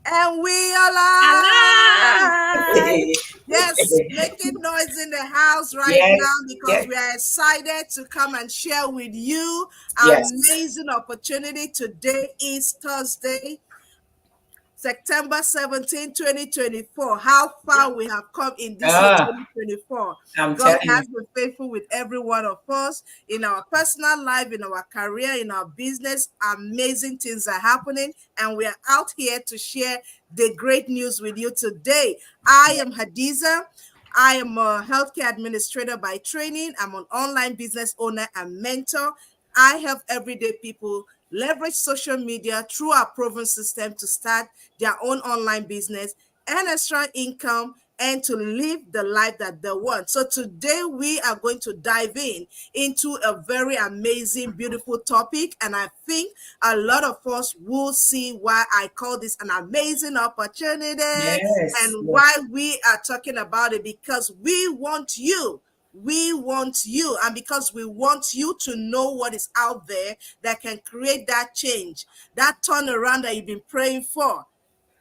And we are live. Alive! Yes, making noise in the house right now Yes, because yes, we are excited to come and share with you yes. amazing opportunity. Today is Thursday, September 17, 2024. How far we have come in this year Ah, 2024. I'm God telling you. has been faithful with every one of us in our personal life, in our career, in our business. Amazing things are happening, and we are out here to share the great news with you today. I am Hadiza. I am a healthcare administrator by training. I'm an online business owner and mentor. I help everyday people leverage social media through our proven system to start their own online business, earn extra income, and to live the life that they want. So today we are going to dive into a very amazing, beautiful topic, and I think a lot of us will see why I call this an amazing opportunity Yes, and yes. why we are talking about it because we want you. We want you, and because we want you to know what is out there that can create that change, that turnaround that you've been praying for.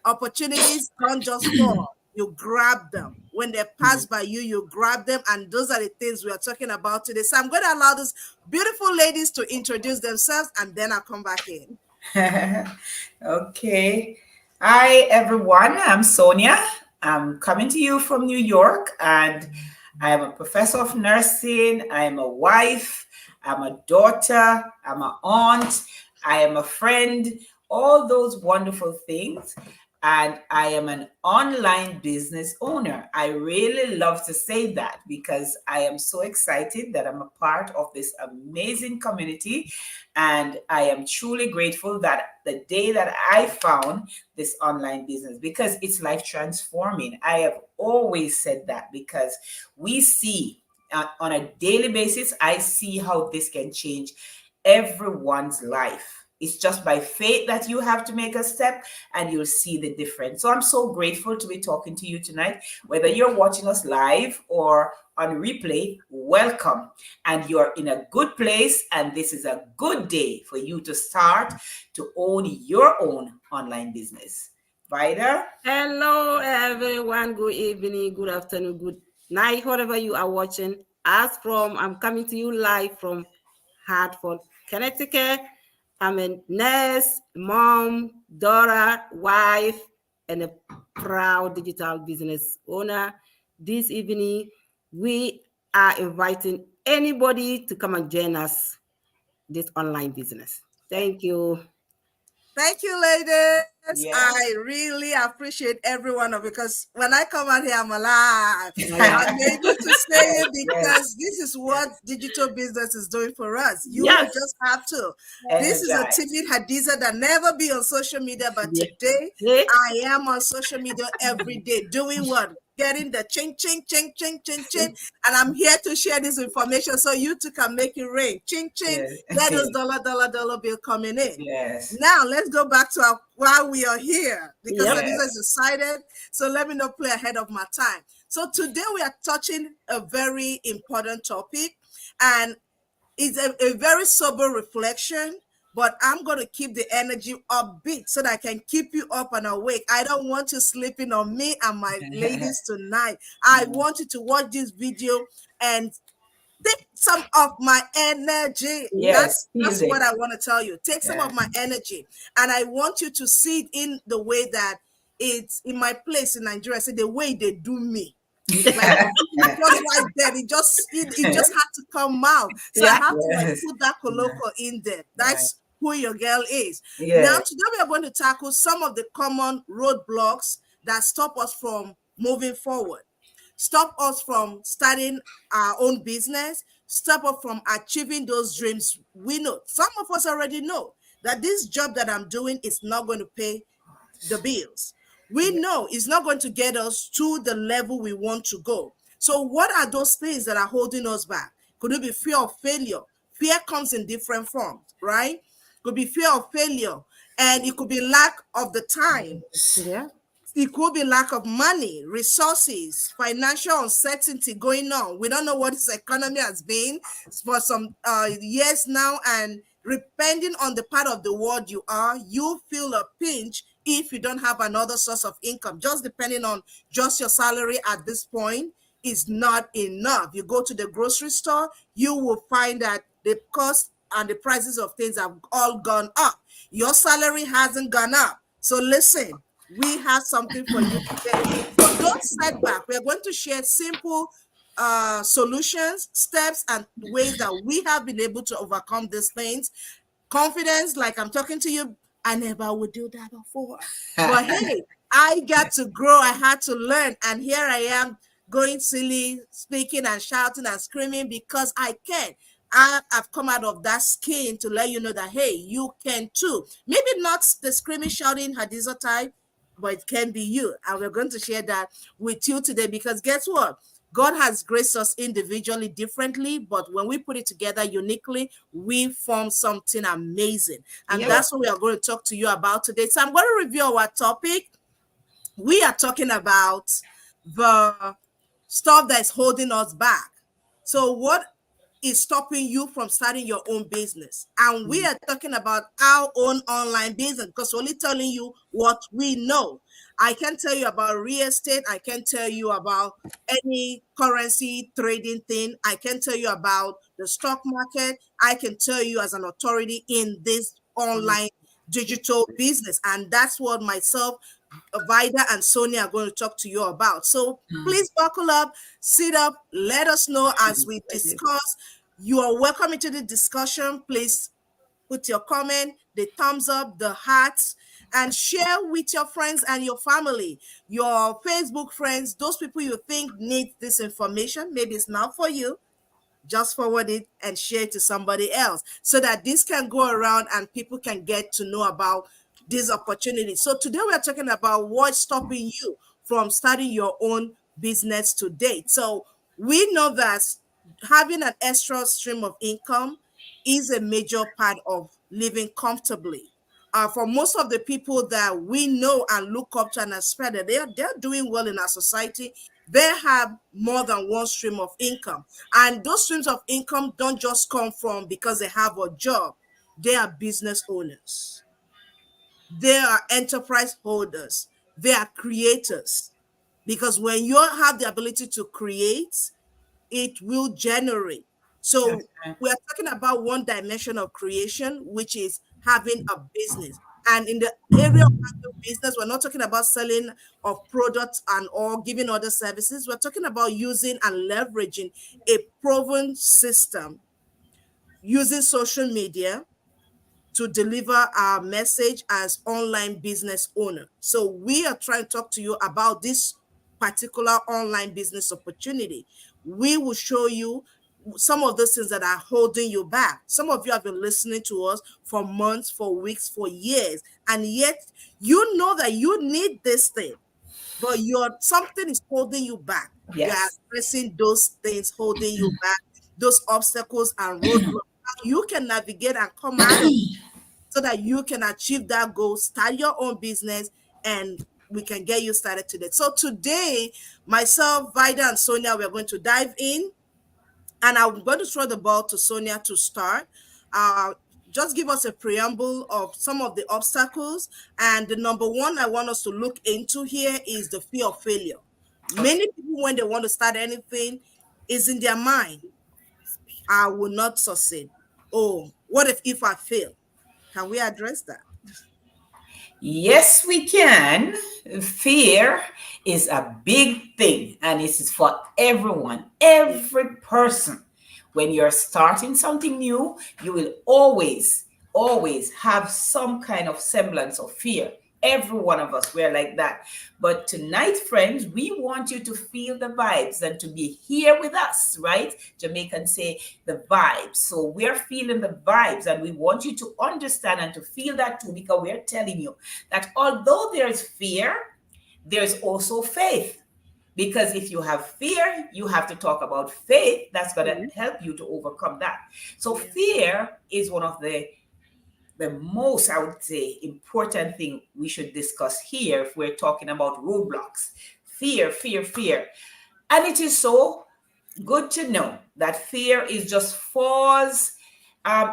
Opportunities don't just fall, you grab them. When they pass by you, you grab them, and those are the things we are talking about today. So I'm going to allow these beautiful ladies to introduce themselves, and then I'll come back in. Okay. Hi, everyone. I'm Sonia. I'm coming to you from New York, and I am a professor of nursing. I am a wife. I'm a daughter. I'm an aunt. I am a friend. All those wonderful things. And I am an online business owner. I really love to say that because I am so excited that I'm a part of this amazing community. And I am truly grateful that the day that I found this online business, because it's life transforming. I have always said that because we see on a daily basis, I see how this can change everyone's life. It's just by faith that you have to make a step and you'll see the difference. So I'm so grateful to be talking to you tonight. Whether you're watching us live or on replay, welcome. And you're in a good place, and this is a good day for you to start to own your own online business. Vida? Hello, everyone. Good evening, good afternoon, good night, whatever you are watching. I'm coming to you live from Hartford, Connecticut. I'm a nurse, mom, daughter, wife, and a proud digital business owner. This evening, we are inviting anybody to come and join us this online business. Thank you. Thank you, ladies. Yeah. I really appreciate every one of you because when I come out here, I'm alive. Yeah. I'm able to say Yes, it yes, because this is what digital business is doing for us. You Yes. just have to. This is a energized. timid Hadiza that never be on social media, but Yeah. today Yeah. I am on social media every day doing what? Getting the ching, ching, ching, ching, ching, ching. And I'm here to share this information so you too can make it rain. Ching, ching. Yes, Get those dollar bill coming in. yes, Now let's go back to why we are here because Yep. Adiza is yes, excited. So let me not play ahead of my time. So today we are touching a very important topic, and it's a very sober reflection. But I'm going to keep the energy upbeat so that I can keep you up and awake. I don't want you sleeping on me and my ladies tonight. I want you to watch this video and take some of my energy. Yes. yes. That's Feel what it. I want to tell you. Take some Yeah. of my energy, and I want you to see it in the way that it's in my place in Nigeria. I say the way they do me. Like just right there, it just had to come out. So I Yeah. have to like Yes. put that colloquial in there. Right. That's who your girl is. Now Yes. today we are going to tackle some of the common roadblocks that stop us from moving forward, stop us from starting our own business, stop us from achieving those dreams. We know, some of us already know that this job that I'm doing is not going to pay the bills. We Yeah. know it's not going to get us to the level we want to go. So, what are those things that are holding us back? Could it be fear of failure? Fear comes in different forms, right? Could be fear of failure, and it could be lack of the time. Yeah. It could be lack of money, resources, financial uncertainty going on. We don't know what this economy has been for some years now, and depending on the part of the world you are, you feel a pinch if you don't have another source of income. Just depending on just your salary at this point is not enough. You go to the grocery store, you will find that the cost and the prices of things have all gone up. Your salary hasn't gone up. So listen, we have something for you today. So don't set back. We are going to share simple solutions, steps, and ways that we have been able to overcome these things. Confidence, like I'm talking to you, I never would do that before. But hey, I got to grow, I had to learn, and here I am going silly, speaking and shouting and screaming because I can. I've come out of that skin to let you know that hey, you can too. Maybe not the screaming, shouting Hadiza type, but it can be you. And we're going to share that with you today because guess what? God has graced us individually differently, but when we put it together uniquely, we form something amazing. And Yep. that's what we are going to talk to you about today. So I'm going to review our topic. We are talking about the stuff that is holding us back. So, what is stopping you from starting your own business? And we are talking about our own online business because we're only telling you what we know. I can tell you about real estate. I can tell you about any currency trading thing. I can tell you about the stock market. I can tell you as an authority in this online digital business. And that's what myself, Vida, and Sonia are going to talk to you about. So please buckle up, sit up, let us know as we discuss. You are welcome into the discussion. Please put your comment, the thumbs up, the hearts, and share with your friends and your family, your Facebook friends, those people you think need this information. Maybe it's not for you, just forward it and share it to somebody else so that this can go around and people can get to know about these opportunities. So today we're talking about what's stopping you from starting your own business to date. So we know that having an extra stream of income is a major part of living comfortably. For most of the people that we know and look up to and aspire that they're doing well in our society, they have more than one stream of income. And those streams of income don't just come from because they have a job. They are business owners. They are enterprise holders. They are creators. Because when you have the ability to create, it will generate. That's So right. we are talking about one dimension of creation, which is having a business. And in the area of having business, we're not talking about selling of products and or giving other services. We're talking about using and leveraging a proven system, using social media, to deliver our message as online business owner. So we are trying to talk to you about this particular online business opportunity. We will show you some of those things that are holding you back. Some of you have been listening to us for months, for weeks, for years, and yet you know that you need this thing, but your something is holding you back. You are Yes. addressing those things holding you back, those obstacles and roadblocks. You can navigate and come out of so that you can achieve that goal, start your own business, and we can get you started today. So today, myself, Vida, and Sonia, we're going to dive in, and I'm going to throw the ball to Sonia to start. Uh, just give us a preamble of some of the obstacles. And the number one I want us to look into here is the fear of failure. Okay. Many people, when they want to start anything, is in their mind, I will not succeed. Oh, what if I fail? Can we address that? Yes, we can. Fear is a big thing, and it is for everyone, every person. When you're starting something new, you will always have some kind of semblance of fear. Every one of us, we're like that. But tonight, friends, we want you to feel the vibes and to be here with us, right? Jamaicans say the vibes. So we're feeling the vibes, and we want you to understand and to feel that too, because we're telling you that although there's fear, there's also faith. Because if you have fear, you have to talk about faith that's going to Mhm. help you to overcome that. So Yeah. fear is one of the most, I would say, important thing we should discuss here if we're talking about roadblocks. Fear, fear, fear. And it is so good to know that fear is just false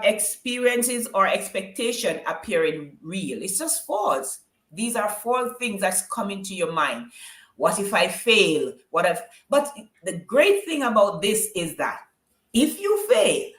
experiences or expectation appearing real. It's just false. These are four things that's coming to your mind. What if I fail? What if? But the great thing about this is that if you fail,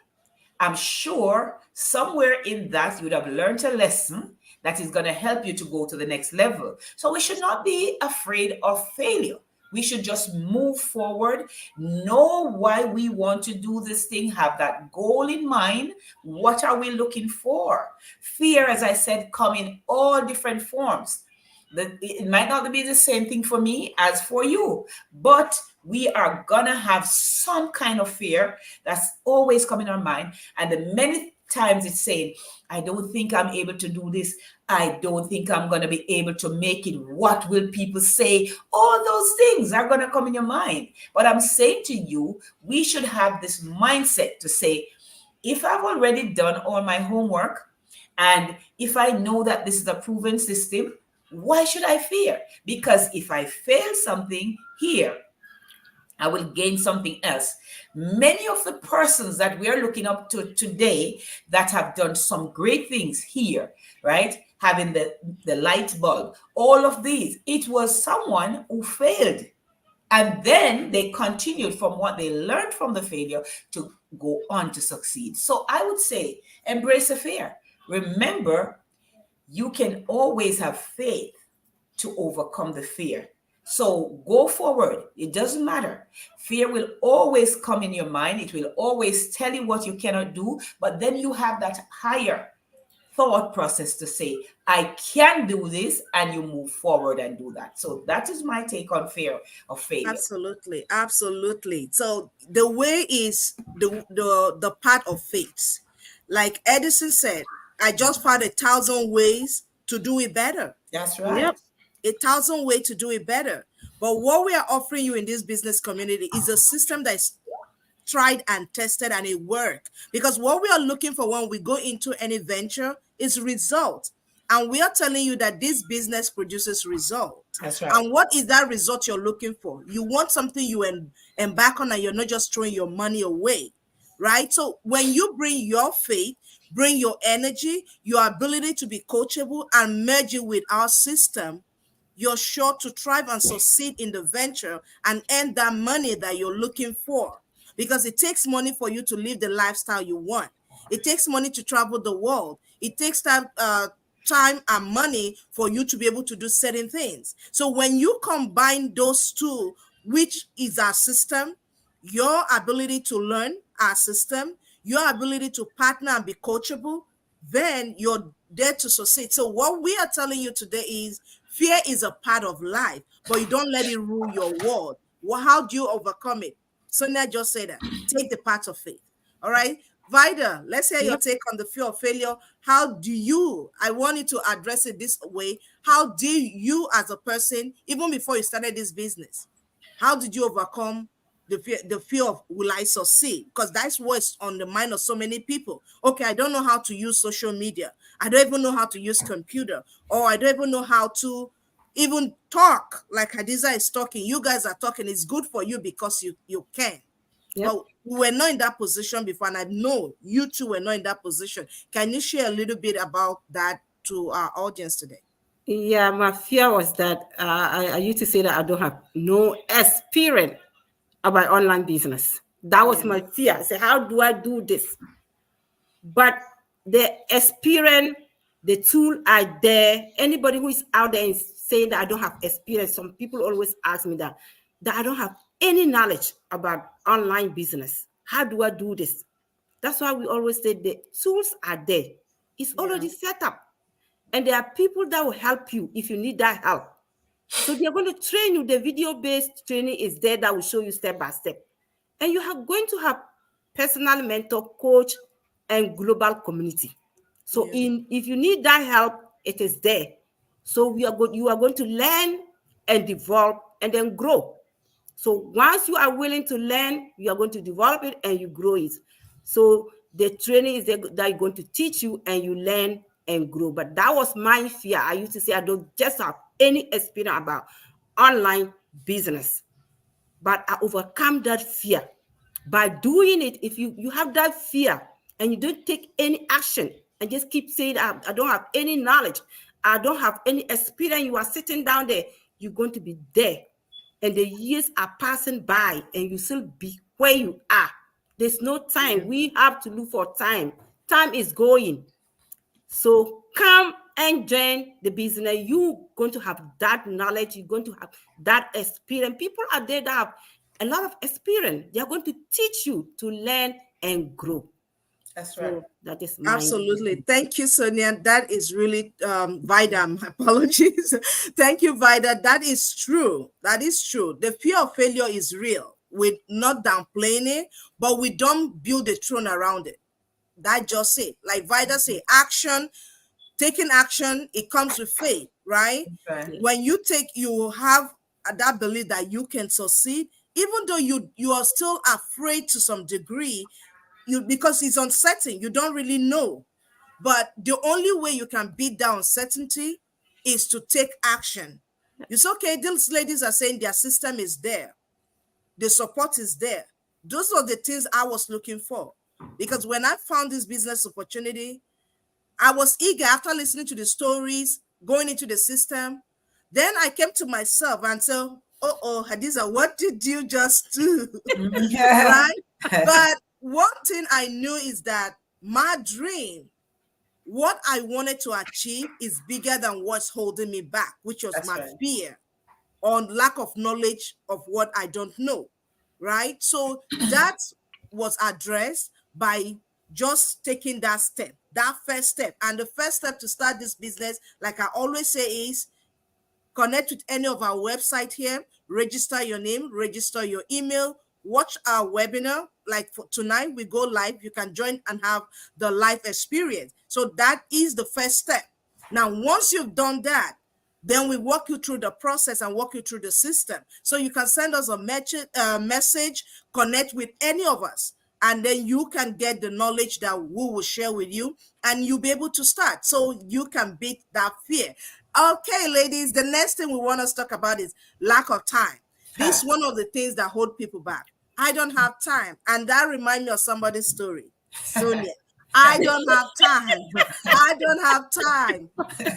I'm sure somewhere in that you would have learned a lesson that is going to help you to go to the next level. So we should not be afraid of failure. We should just move forward, know why we want to do this thing, have that goal in mind. What are we looking for? Fear, as I said, come in all different forms. It might not be the same thing for me as for you, but we are gonna have some kind of fear that's always coming in our mind. And the many times it's saying, I don't think I'm able to do this. I don't think I'm gonna be able to make it. What will people say? All those things are gonna come in your mind. But I'm saying to you, we should have this mindset to say, if I've already done all my homework, and if I know that this is a proven system, why should I fear? Because if I fail something here, I will gain something else. Many of the persons that we are looking up to today that have done some great things here, right? Having the light bulb, all of these, it was someone who failed. And then they continued from what they learned from the failure to go on to succeed. So I would say embrace the fear. Remember, you can always have faith to overcome the fear. So go forward. It doesn't matter. Fear will always come in your mind. It will always tell you what you cannot do. But then you have that higher thought process to say, I can do this, and you move forward and do that. So that is my take on fear of failure. Absolutely, absolutely. So the way is the part of faith. Like Edison said, I just found 1,000 ways to do it better. That's Yep. right. 1,000 ways to do it better. But what we are offering you in this business community is a system that is tried and tested and it work, because what we are looking for when we go into any venture is result, and we are telling you that this business produces result. That's right. And what is that result you're looking for? You want something you embark on, and you're not just throwing your money away, right? So when you bring your faith, bring your energy, your ability to be coachable, and merge it with our system, you're sure to thrive and succeed in the venture and earn that money that you're looking for. Because it takes money for you to live the lifestyle you want. It takes money to travel the world. It takes time and money for you to be able to do certain things. So when you combine those two, which is our system, your ability to learn our system, your ability to partner and be coachable, then you're there to succeed. So what we are telling you today is fear is a part of life, but you don't let it rule your world. Well, how do you overcome it? Sonia just said that. Take the path of faith. All right. Vida, let's hear your Yep. take on the fear of failure. How do you, I want you to address it this way. How do you as a person, even before you started this business, how did you overcome the fear of will I succeed? Because that's what's on the mind of so many people. Okay, I don't know how to use social media. I don't even know how to use computer, or I don't even know how to even talk like Hadiza is talking. You guys are talking. It's good for you because you can. Yep. But we were not in that position before, and I know you two were not in that position. Can you share a little bit about that to our audience today? Yeah, my fear was that I used to say that I don't have no experience about online business. That was Yeah, my fear. I said, how do I do this? But the experience, the tool are there. Anybody who is out there is saying that I don't have experience. Some people always ask me that I don't have any knowledge about online business. How do I do this? That's why we always say the tools are there. It's yeah, already set up. And there are people that will help you if you need that help. So they're going to train you. The video-based training is there that will show you step by step. And you are going to have personal mentor, coach, and global community. So yeah, if you need that help, it is there. So you are going to learn and develop and then grow. So once you are willing to learn, you are going to develop it and you grow it. So the training is there that you're going to teach you and you learn and grow. But that was my fear. I used to say I don't just have any experience about online business. But I overcome that fear by doing it. If you have that fear and you don't take any action and just keep saying I don't have any knowledge, I don't have any experience. You are sitting down there, you're going to be there. And the years are passing by and you still be where you are. There's no time. We have to look for time. Time is going. So come and join the business. You're going to have that knowledge. You're going to have that experience. People are there that have a lot of experience. They are going to teach you to learn and grow. That's right. So that is my Absolutely. Thank you, Sonia. That is really Vida. My apologies. Thank you, Vida. That is true. That is true. The fear of failure is real. We're not downplaying it, but we don't build a throne around it. That just it. Like Vida say, action, taking action, it comes with faith, right? Right. yes. When you take, you have that belief that you can succeed, even though you are still afraid to some degree, because it's uncertain, you don't really know. But the only way you can beat that uncertainty is to take action. It's okay. These ladies are saying their system is there, the support is there. Those are the things I was looking for. Because when I found this business opportunity, I was eager after listening to the stories, going into the system. Then I came to myself and said, oh, Hadiza, what did you just do? Yeah. Right? But one thing I knew is that my dream, what I wanted to achieve, is bigger than what's holding me back, which was That's my right. fear or lack of knowledge of what I don't know. Right? So that was addressed by just taking that step, that first step. And the first step to start this business, like I always say, is connect with any of our website here, register your name, register your email, watch our webinar. Like for tonight, we go live. You can join and have the live experience. So that is the first step. Now, once you've done that, then we walk you through the process and walk you through the system. So you can send us a message, connect with any of us, and then you can get the knowledge that we will share with you, and you'll be able to start so you can beat that fear. Okay, ladies, the next thing we want to talk about is lack of time. This is one of the things that hold people back. I don't have time. And that reminds me of somebody's story. Sonia, I don't have time. I don't have time.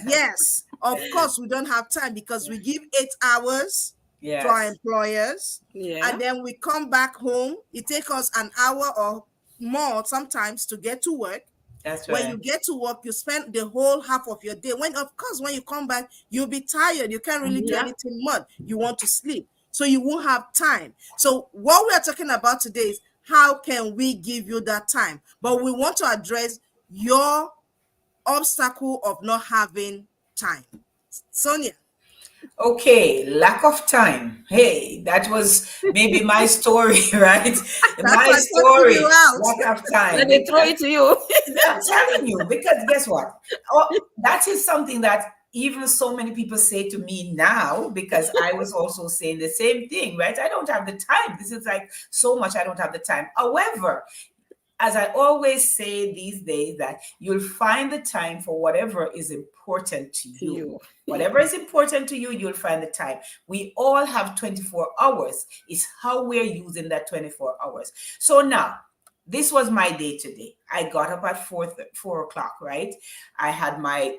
Yes, of course, we don't have time because we give 8 hours to our Yes. employers. Yeah. And then we come back home. It takes us an hour or more sometimes to get to work. That's When you right. get to work, you spend the whole half of your day. When, of course, when you come back, you'll be tired. You can't really do Yeah. anything much. You want to sleep. So you won't have time. So what we are talking about today is how can we give you that time? But we want to address your obstacle of not having time. Sonia. Okay, lack of time. Hey, that was maybe my story, right? That's My why I pointed you story, out. lack of Let time. me throw it to you. I'm telling you, because guess what? Oh, that is something that even so many people say to me now, because I was also saying the same thing, right? I don't have the time. This is like so much, I don't have the time. However, as I always say these days, that you'll find the time for whatever is important to To you. you. Whatever is important to you, you'll find the time. We all have 24 hours. It's how we're using that 24 hours. So now, this was my day today. I got up at 4 o'clock, right? I had my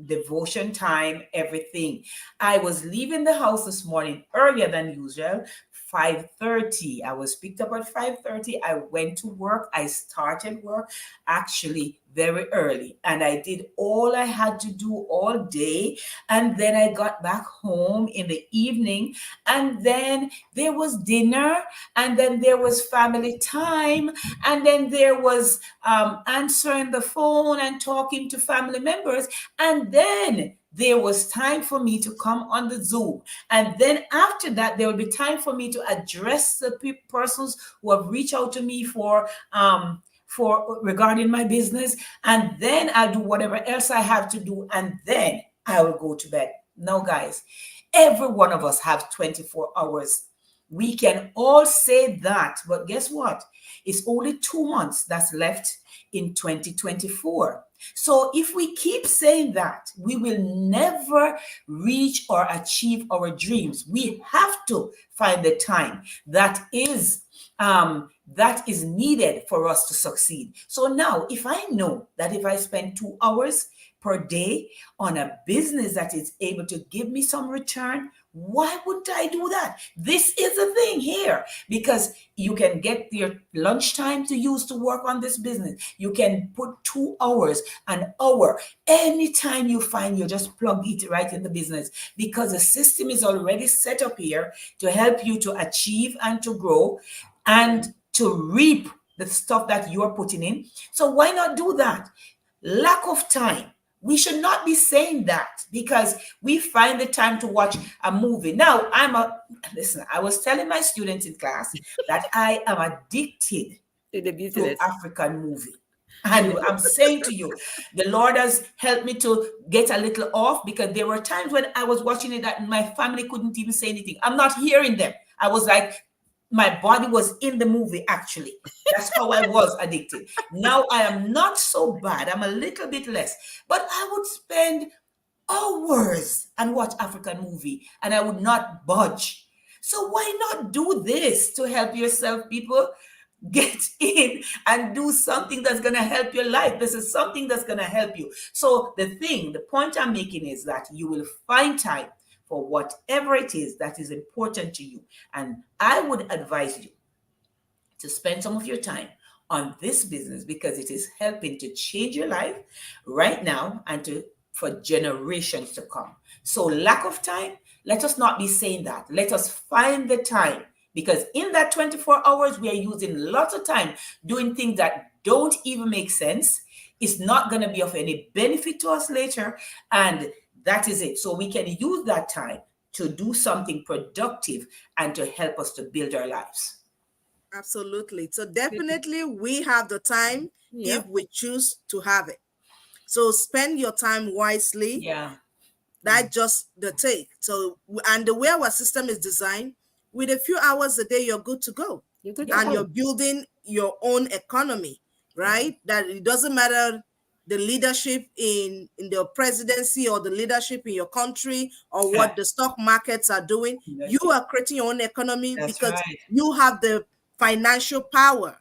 devotion time, everything. I was leaving the house this morning earlier than usual, 5:30. I was picked up at 5:30. I went to work. I started work actually very early, and I did all I had to do all day. And then I got back home in the evening, and then there was dinner, and then there was family time, and then there was answering the phone and talking to family members, and then there was time for me to come on the Zoom. And then after that, there will be time for me to address the persons who have reached out to me for regarding my business. And then I'll do whatever else I have to do. And then I will go to bed. No, guys, every one of us have 24 hours. We can all say that, but guess what? It's only 2 months that's left in 2024. So if we keep saying that, we will never reach or achieve our dreams. We have to find the time that is needed for us to succeed. So now, if I know that if I spend 2 hours per day on a business that is able to give me some return, why wouldn't I do that? This is the thing here, because you can get your lunchtime to use to work on this business. You can put 2 hours, an hour, anytime you find, you just plug it right in the business, because the system is already set up here to help you to achieve and to grow and to reap the stuff that you're putting in. So why not do that? Lack of time. We should not be saying that because we find the time to watch a movie. Now, listen, I was telling my students in class that I am addicted To the to business. African movie. And I'm saying to you, the Lord has helped me to get a little off, because there were times when I was watching it that my family couldn't even say anything. I'm not hearing them. I was like, my body was in the movie, actually. That's how I was addicted. Now I am not so bad. I'm a little bit less. But I would spend hours and watch African movie and I would not budge. So why not do this to help yourself, people? Get in and do something that's going to help your life. This is something that's going to help you. So the point I'm making is that you will find time for whatever it is that is important to you. And I would advise you to spend some of your time on this business, because it is helping to change your life right now and to for generations to come. So lack of time, let us not be saying that. Let us find the time, because in that 24 hours we are using lots of time doing things that don't even make sense. It's not going to be of any benefit to us later, and that is it. So we can use that time to do something productive and to help us to build our lives. Absolutely. So definitely we have the time Yeah. if we choose to have it. So spend your time wisely. Yeah. That's just the take. So, and the way our system is designed, with a few hours a day, you're good to go. You're good to And go. you're building your own economy, right? That it doesn't matter the leadership in the presidency or the leadership in your country or what the stock markets are doing. You are creating your own economy That's because right. you have the financial power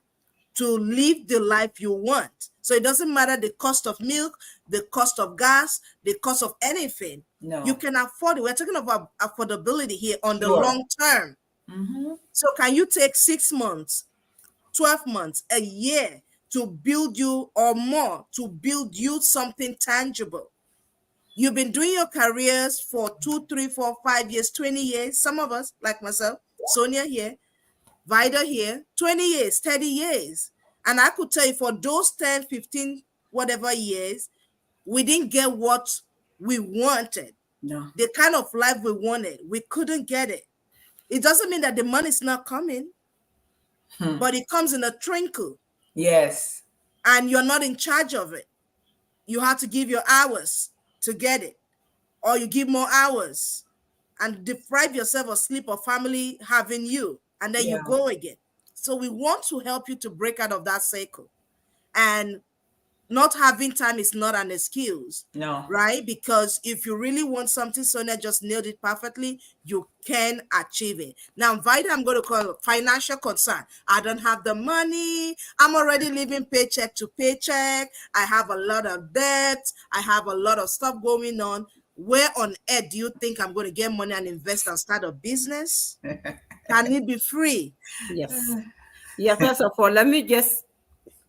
to live the life you want. So it doesn't matter the cost of milk, the cost of gas, the cost of anything. No. You can afford it. We're talking about affordability here on the Sure. long term. Mm-hmm. So can you take 6 months, 12 months, a year to build you, or more, to build you something tangible? You've been doing your careers for 2, 3, 4, 5 years, 20 years. Some of us, like myself, Sonia here, Vida here, 20 years, 30 years. And I could tell you for those 10, 15, whatever years, we didn't get what we wanted. No. The kind of life we wanted, we couldn't get it. It doesn't mean that the money's not coming, but it comes in a twinkle Yes. and you're not in charge of it. You have to give your hours to get it, or you give more hours and deprive yourself of sleep or family having you, and then you Yeah. go again. So we want to help you to break out of that cycle. And not having time is not an excuse, No. right? Because if you really want something, Sonia just nailed it perfectly, you can achieve it. Now, Vida, I'm going to call it financial concern. I don't have the money. I'm already living paycheck to paycheck. I have a lot of debt. I have a lot of stuff going on. Where on earth do you think I'm going to get money and invest and start a business? Can it be free? Yes. Yeah, first of all, let me just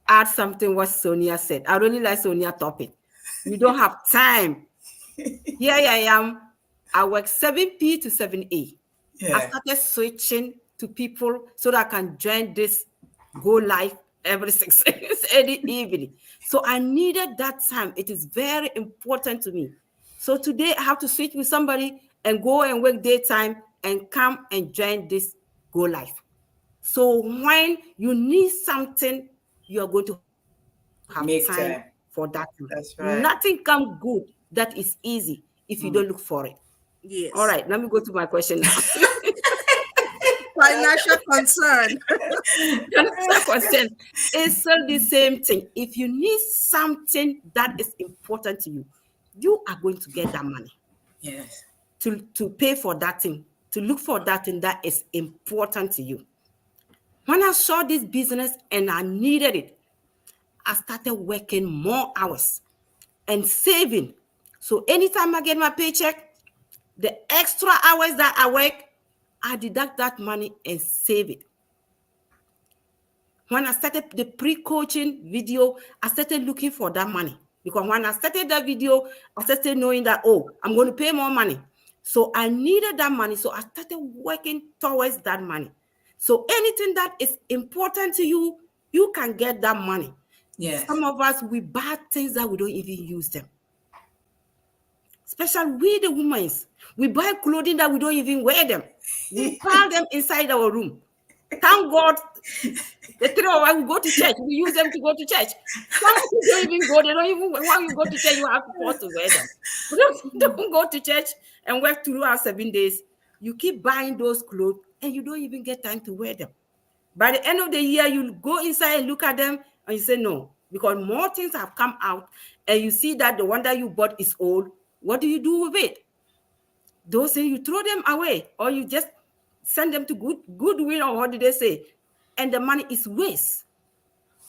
add something what Sonia said. I really like Sonia's topic. You don't have time. Here I am. I work 7P to 7A. I Yeah. started switching to people so that I can join this go live every 6 every evening. So I needed that time. It is very important to me. So today I have to switch with somebody and go and work daytime and come and join this go live. So when you need something, you are going to have time Make for time. that. That's right. Nothing comes good that is easy if you don't look for it. All Yes. right, let me go to my question now. Financial concern. Financial concern is still the same thing. If you need something that is important to you, you are going to get that money Yes. to pay for that thing, to look for that thing that is important to you. When I saw this business and I needed it, I started working more hours. and saving. So anytime I get my paycheck, the extra hours that I work, I deduct that money and save it. When I started the pre-coaching video, I started looking for that money. Because when I started that video, I started knowing that, oh, I'm going to pay more money. So I needed that money. So I started working towards that money. So anything that is important to you, you can get that money. Yes. Some of us, we buy things that we don't even use them. Especially we the women, we buy clothing that we don't even wear them. We pile them inside our room. Thank God, the three of us we go to church. We use them to go to church. Some of you don't even go. They don't even when you go to church, you have to force to wear them. But don't go to church and work throughout 7 days. You keep buying those clothes and you don't even get time to wear them. By the end of the year, you go inside and look at them and you say no, because more things have come out and you see that the one that you bought is old. What do you do with it? Those things, you throw them away or you just send them to goodwill, or what do they say? And the money is waste.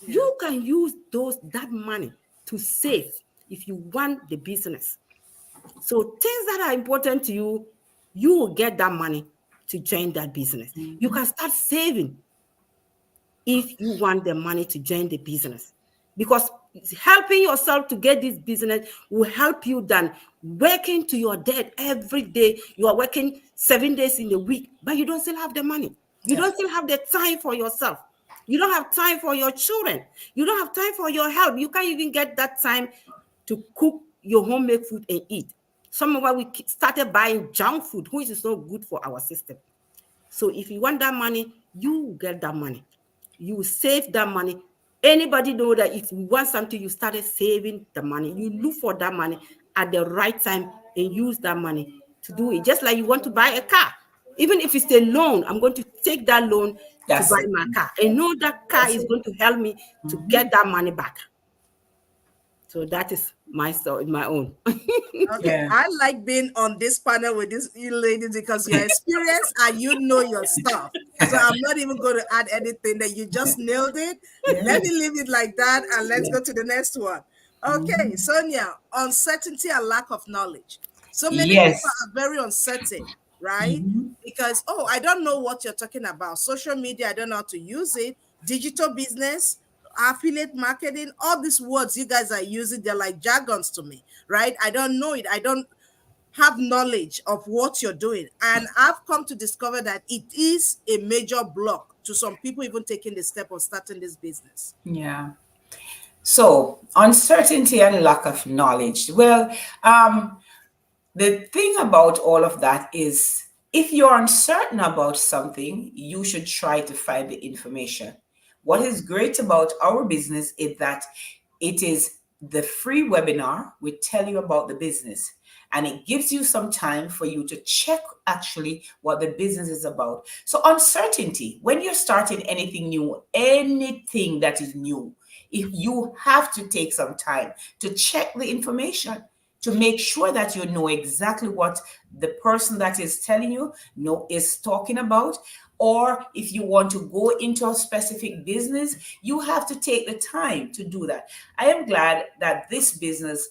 Yeah. You can use that money to save if you want the business. So things that are important to you, you will get that money to join that business. Mm-hmm. You can start saving if you want the money to join the business, because helping yourself to get this business will help you than working to your debt every day. You are working 7 days in a week, but you don't still have the money. You don't still have the time for yourself. You don't have time for your children. You don't have time for your health. You can't even get that time to cook your homemade food and eat. Some of us, we started buying junk food, which is not good for our system. So if you want that money, you get that money. You save that money. Anybody know that if you want something, you started saving the money. You look for that money at the right time and use that money to do it. Just like you want to buy a car. Even if it's a loan, I'm going to take that loan to buy my car. And know that car is going to help me to get that money back. So that is my story, my own. Okay, yeah. I like being on this panel with these ladies because you're experienced and you know your stuff. So I'm not even going to add anything. That you just nailed it. Yeah. Let me leave it like that and let's go to the next one. Okay, Sonia, uncertainty and lack of knowledge. So many people are very uncertain, right? Because, I don't know what you're talking about. Social media, I don't know how to use it. Digital business, affiliate marketing, all these words you guys are using, they're like jargons to me, right? I don't know it. I don't have knowledge of what you're doing. And I've come to discover that it is a major block to some people even taking the step of starting this business. Yeah. So uncertainty and lack of knowledge. Well, the thing about all of that is if you're uncertain about something, you should try to find the information. What is great about our business is that it is the free webinar. We tell you about the business and it gives you some time for you to check actually what the business is about. So uncertainty, when you're starting anything new, anything that is new, if you have to take some time to check the information, to make sure that you know exactly what the person that is telling you is talking about. Or if you want to go into a specific business, you have to take the time to do that. I am glad that this business,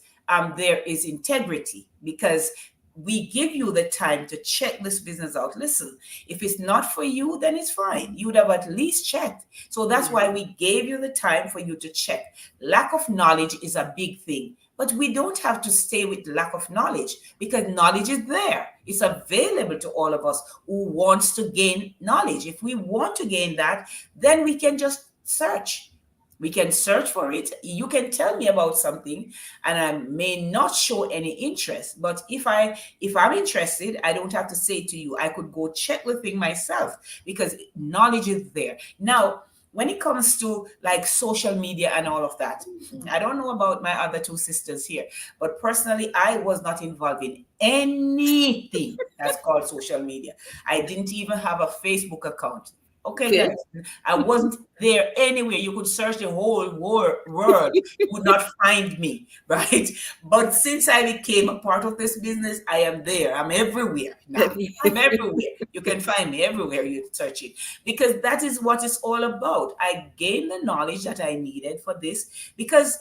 there is integrity, because we give you the time to check this business out. Listen, if it's not for you, then it's fine. You would have at least checked. So that's why we gave you the time for you to check. Lack of knowledge is a big thing. But we don't have to stay with lack of knowledge, because knowledge is there. It's available to all of us who wants to gain knowledge. If we want to gain that, then we can just search. We can search for it. You can tell me about something and I may not show any interest. But if I'm interested, I don't have to say to you. I could go check the thing myself because knowledge is there. Now, when it comes to like social media and all of that, I don't know about my other two sisters here, but personally, I was not involved in anything that's called social media. I didn't even have a Facebook account. Okay, guys, I wasn't there anywhere. You could search the whole world, you would not find me, right? But since I became a part of this business, I am there. I'm everywhere now. I'm everywhere. You can find me everywhere you search it, because that is what it's all about. I gained the knowledge that I needed for this, because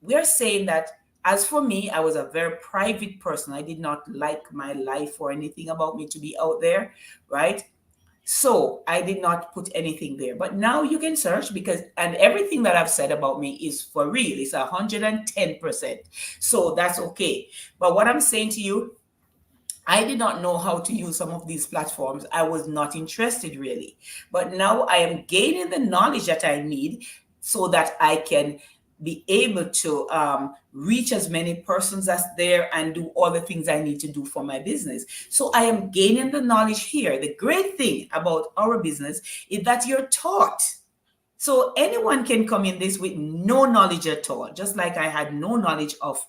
we're saying that As for me, I was a very private person. I did not like my life or anything about me to be out there, right? So I did not put anything there. But now you can search, because, and everything that I've said about me is for real. It's 110%. So that's okay. But what I'm saying to you, I did not know how to use some of these platforms. I was not interested really. But now I am gaining the knowledge that I need so that I can be able to reach as many persons as there and do all the things I need to do for my business. So I am gaining the knowledge here. The great thing about our business is that you're taught. So anyone can come in this with no knowledge at all, just like I had no knowledge of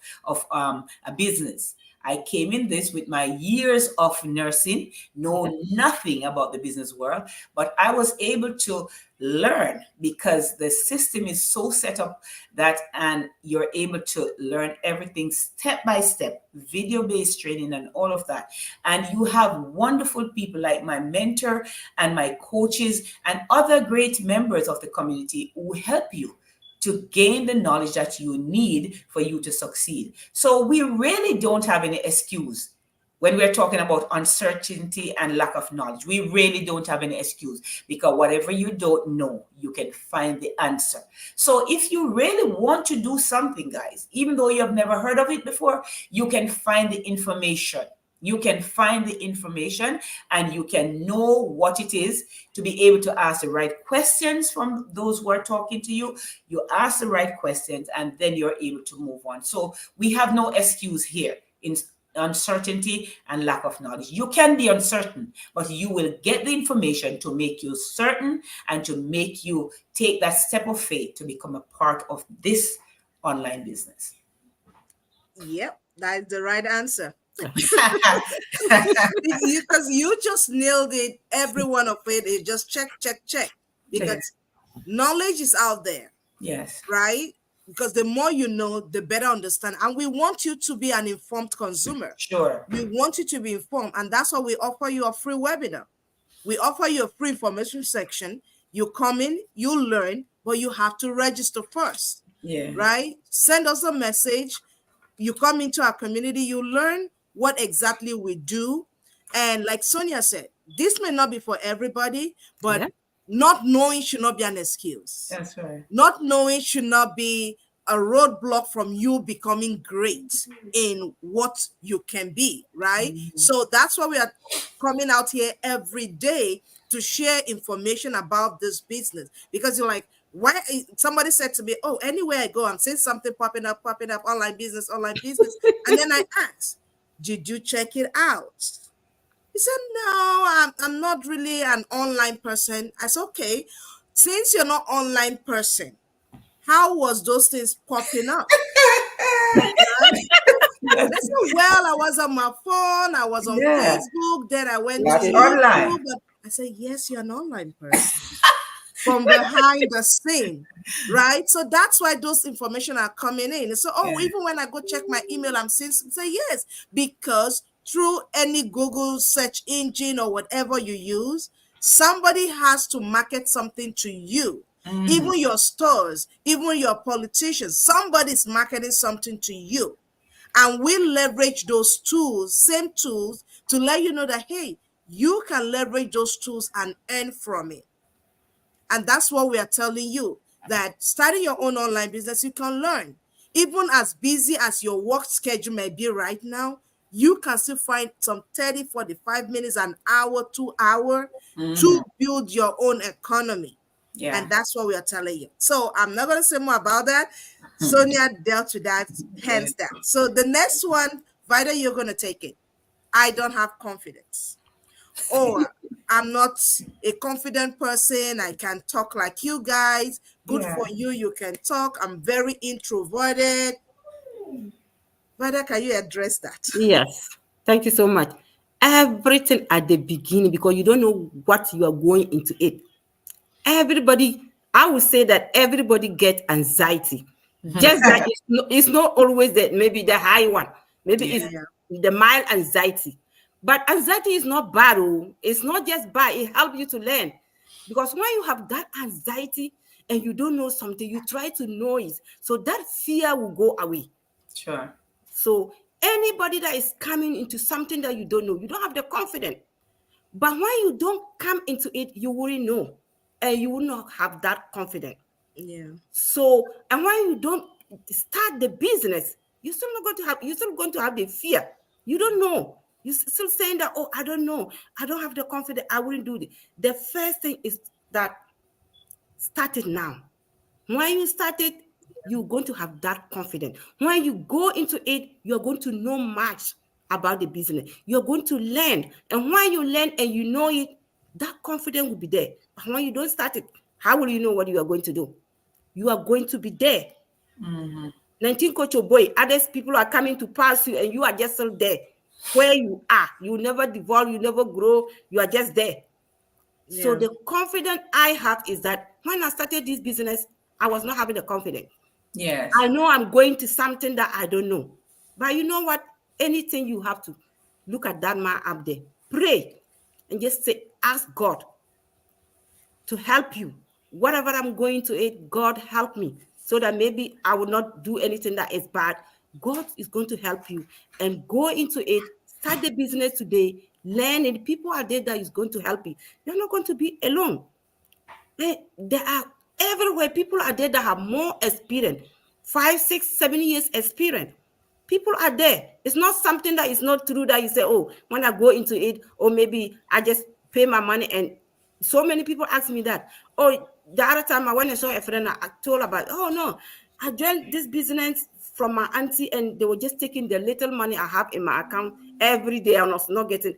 a business. I came in this with my years of nursing, know nothing about the business world, but I was able to learn because the system is so set up that, and you're able to learn everything step by step, video based training and all of that. And you have wonderful people like my mentor and my coaches and other great members of the community who help you to gain the knowledge that you need for you to succeed. So we really don't have any excuse when we're talking about uncertainty and lack of knowledge. We really don't have any excuse, because whatever you don't know, you can find the answer. So if you really want to do something, guys, even though you have never heard of it before, you can find the information. You can find the information and you can know what it is to be able to ask the right questions from those who are talking to you. You ask the right questions and then you're able to move on. So we have no excuse here in uncertainty and lack of knowledge. You can be uncertain, but you will get the information to make you certain and to make you take that step of faith to become a part of this online business. Yep, that's the right answer. Because you just nailed it. Every one of it is just check, check, check. Because knowledge is out there. Yes. Right? Because the more you know, the better understand. And we want you to be an informed consumer. Sure. We want you to be informed. And that's why we offer you a free webinar. We offer you a free information section. You come in, you learn, but you have to register first. Yeah. Right? Send us a message. You come into our community, you learn what exactly we do. And like Sonia said, this may not be for everybody, but not knowing should not be an excuse. That's right. Not knowing should not be a roadblock from you becoming great in what you can be, right? So that's why we are coming out here every day to share information about this business. Because you're like, why? Somebody said to me, oh, anywhere I go, I'm seeing something popping up, online business. And then I asked, did you check it out? He said, no, I'm not really an online person. I said, okay, since you're not online person, how was those things popping up? Right? I said, well, I was on my phone, I was on Facebook, then I went to online. YouTube. I said, yes, you're an online person. From behind the scene, right? So that's why those information are coming in. So, even when I go check my email, I'm seeing, say yes, because through any Google search engine or whatever you use, somebody has to market something to you. Even your stores, even your politicians, somebody's marketing something to you. And we leverage those tools, same tools, to let you know that, hey, you can leverage those tools and earn from it. And that's what we are telling you, that starting your own online business, you can learn. Even as busy as your work schedule may be right now, you can still find some 30, 45 minutes, an hour, 2 hours to build your own economy. Yeah. And that's what we are telling you. So I'm not going to say more about that. Sonia dealt with that hands down. So the next one, Vida, you're going to take it. I don't have confidence. Or I'm not a confident person. I can talk like you guys. Good for you. You can talk. I'm very introverted. Vida, can you address that? Yes. Thank you so much. Everything at the beginning, because you don't know what you are going into it. Everybody, I would say that everybody gets anxiety. Just that it's not always that, maybe the high one. Maybe it's the mild anxiety. But anxiety is not bad. It's not just bad. It helps you to learn. Because when you have that anxiety and you don't know something, you try to know it. So that fear will go away. Sure. So anybody that is coming into something that you don't know, you don't have the confidence. But when you don't come into it, you wouldn't know, and you will not have that confidence. Yeah. So, and when you don't start the business, you're still going to have the fear. You don't know. You're still saying that, oh, I don't know. I don't have the confidence. I wouldn't do it. The first thing is that start it now. When you start it, you're going to have that confidence. When you go into it, you're going to know much about the business. You're going to learn. And when you learn and you know it, that confidence will be there. But when you don't start it, how will you know what you are going to do? You are going to be there. 19 coach your boy, others people are coming to pass you, and you are just still there where you are. You never devolve, you never grow, you are just there. So Yeah. the confidence I have is that when I started this business, I was not having the confidence. Yes. I know I'm going to something that I don't know. But you know what? Anything you have to look at that man up there, pray, and just say, ask God to help you. Whatever I'm going to it, God help me so that maybe I will not do anything that is bad. God is going to help you and go into it. Start the business today. Learn it. People are there that is going to help you. You're not going to be alone. There are everywhere people are there that have more experience, 5, 6, 7 years experience. People are there. It's not something that is not true that you say, oh, when I go into it, or maybe I just pay my money. And so many people ask me that. Oh, the other time I went and saw a friend, I told about, oh no, I joined this business from my auntie, and they were just taking the little money I have in my account every day, and I was not getting.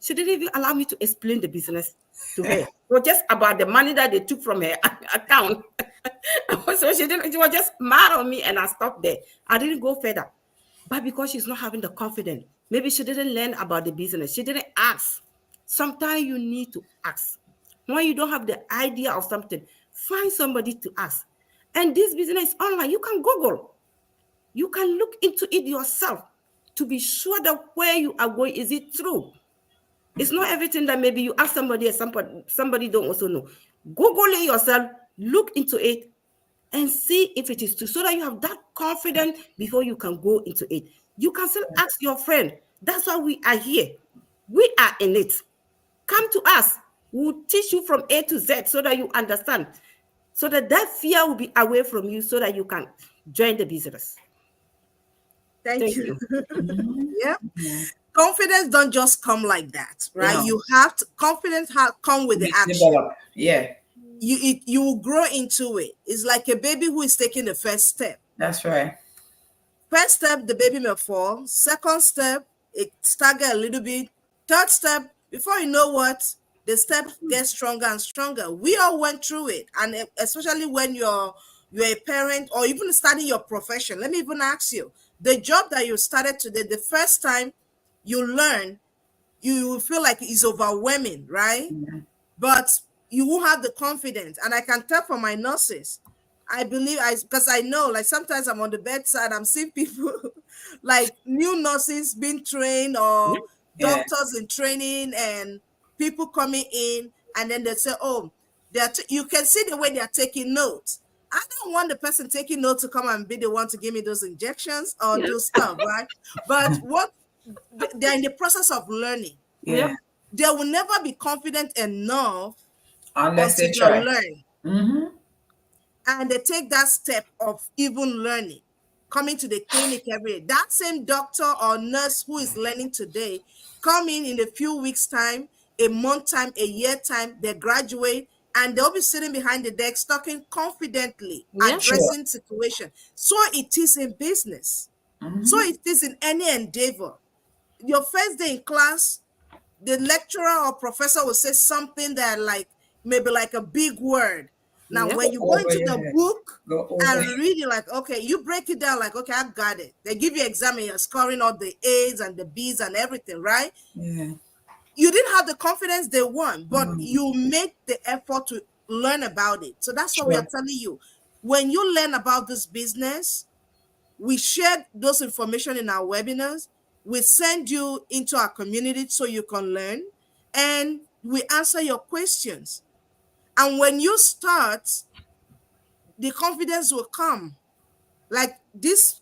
She didn't even allow me to explain the business to her. It was just about the money that they took from her account. So she was just mad on me, and I stopped there. I didn't go further. But because she's not having the confidence, maybe she didn't learn about the business. She didn't ask. Sometimes you need to ask. When you don't have the idea of something, find somebody to ask. And this business is online. You can Google. You can look into it yourself to be sure that where you are going, is it true? It's not everything that maybe you ask somebody and somebody don't also know. Google it yourself, look into it, and see if it is true, so that you have that confidence before you can go into it. You can still ask your friend. That's why we are here. We are in it. Come to us. We'll teach you from A to Z so that you understand, so that that fear will be away from you, so that you can join the business. Thank Thank you. you. Yeah. Yeah. Confidence don't just come like that, right? Yeah. No. You have to confidence come with the action. Develop. Yeah. You will grow into it. It's like a baby who is taking the first step. That's right. First step, the baby may fall. Second step, it stagger a little bit. Third step, before you know what, the step gets stronger and stronger. We all went through it, and especially when you're a parent or even starting your profession. Let me even ask you: the job that you started today, the first time you learn, you will feel like it's overwhelming, right? Yeah. But you won't have the confidence. And I can tell from my nurses, I believe because I know, like sometimes I'm on the bedside, I'm seeing people like new nurses being trained or Yeah. doctors in training and people coming in, and then they say, oh, you can see the way they're taking notes. I don't want the person taking notes to come and be the one to give me those injections or Yeah. do stuff, right? But what they're in the process of learning. Yeah. Yep. They will never be confident enough Unless until they they try. learn. Mm-hmm. And they take that step of even learning, coming to the clinic every day. That same doctor or nurse who is learning today, come in a few weeks' time, a month time, a year time, they graduate, and they'll be sitting behind the desk talking confidently, Yep. Sure. addressing situation. So it is in business. So Mm-hmm. it is in any endeavor. Your first day in class, the lecturer or professor will say something that like maybe like a big word. Now, Yep. when you go Over into your the head. book Go over. and read it, like, okay, you break it down like, okay, I got it. They give you exam and you're scoring all the A's and the B's and everything, right? Yeah. You didn't have the confidence they want, but Mm. you make the effort to learn about it. So that's what we are Sure. telling you. When you learn about this business, we share those information in our webinars. We send you into our community so you can learn, and we answer your questions. And when you start, the confidence will come. Like this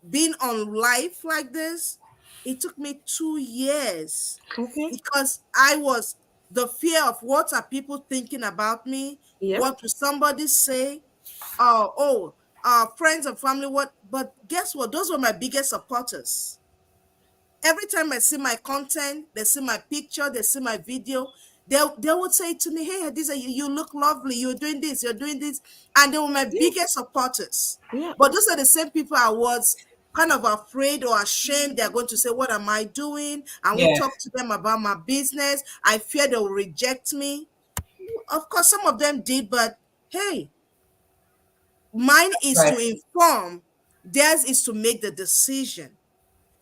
being on life like this, it took me 2 years Okay. because I was the fear of what are people thinking about me? Yep. What will somebody say? Oh, friends and family, what? But guess what? Those were my biggest supporters. Every time I see my content, they see my picture, they see my video, they would say to me, "Hey, Hadiza, you look lovely. You're doing this, you're doing this," and they were my Yeah. biggest supporters. Yeah. But those are the same people I was kind of afraid or ashamed. They're going to say, "What am I doing?" I won't Yeah. talk to them about my business. I fear they will reject me. Of course, some of them did, but hey, mine is Right. to inform, theirs is to make the decision.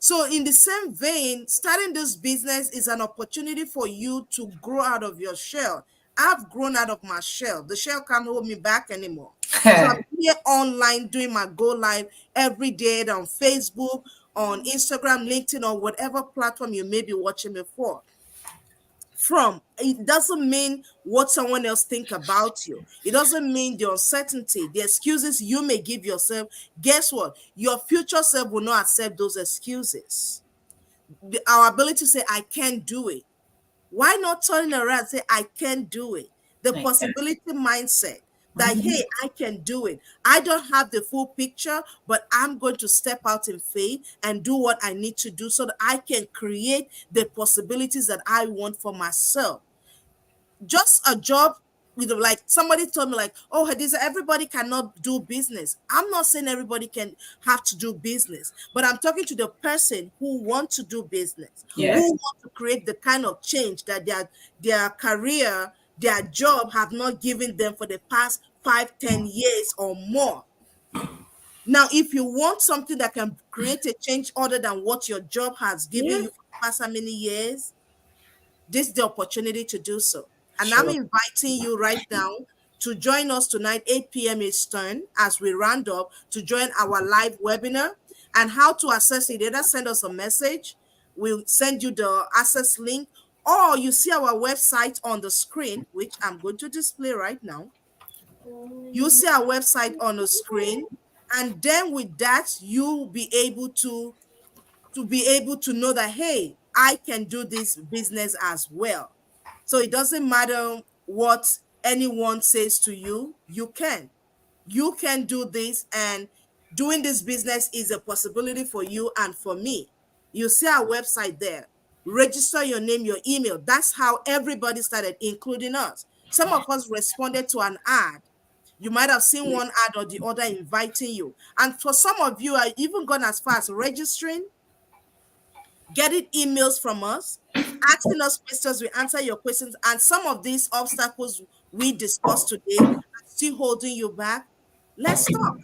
So, in the same vein, starting this business is an opportunity for you to grow out of your shell. I've grown out of my shell. The shell can't hold me back anymore. So, I'm here online doing my go live every day on Facebook, on Instagram, LinkedIn, or whatever platform you may be watching me for. From it doesn't mean what someone else think about you. It doesn't mean the uncertainty, the excuses you may give yourself. Guess what? Your future self will not accept those excuses. Our ability to say I can't do it, why not turn around and say I can do it? The Yeah. possibility mindset that Mhm. hey, I can do it. I don't have the full picture, but I'm going to step out in faith and do what I need to do so that I can create the possibilities that I want for myself. Just a job with like somebody told me like, oh, Hadiza, everybody cannot do business. I'm not saying everybody can have to do business, but I'm talking to the person who want to do business, who Yes. Yes. want to create the kind of change that their career, their job have not given them for the past 5, 10 years or more. Now, if you want something that can create a change other than what your job has given Yeah. you for the past how many years, this is the opportunity to do so. And I'm Sure. inviting you right now to join us tonight, 8 p.m. Eastern, as we round up to join our live webinar. And how to access it, either send us a message, we'll send you the access link, or you see our website on the screen, which I'm going to display right now. You see our website on the screen, and then with that, you'll be able to know that hey, I can do this business as well. So it doesn't matter what anyone says to you, you can do this, and doing this business is a possibility for you and for me. You see our website there. Register your name, your email. That's how everybody started, including us. Some of us responded to an ad. You might have seen one ad or the other inviting you, and for some of you, I even gone as far as registering, getting emails from us, asking us questions. We answer your questions. And some of these obstacles we discussed today are still holding you back. Let's talk,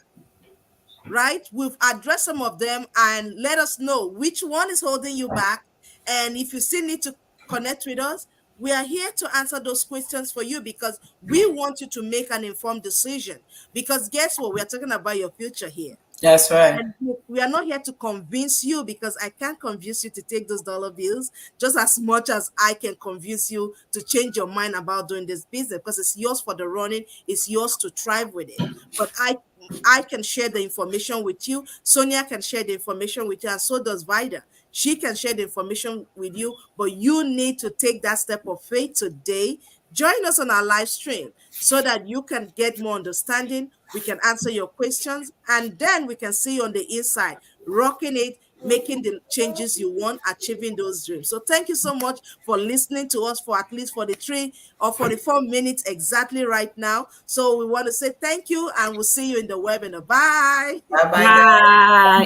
right? We've addressed some of them and let us know which one is holding you back. And if you still need to connect with us, we are here to answer those questions for you because we want you to make an informed decision. Because guess what? We are talking about your future here. That's right. And we are not here to convince you because I can't convince you to take those dollar bills just as much as I can convince you to change your mind about doing this business because it's yours for the running, it's yours to thrive with it. But I can share the information with you. Sonia can share the information with you, and so does Vida. She can share the information with you, but you need to take that step of faith today. Join us on our live stream so that you can get more understanding. We can answer your questions, and then we can see you on the inside, rocking it, making the changes you want, achieving those dreams. So, thank you so much for listening to us for at least 43 or 44 minutes exactly right now. So, we want to say thank you, and we'll see you in the webinar. Bye. Bye bye, guys. Bye.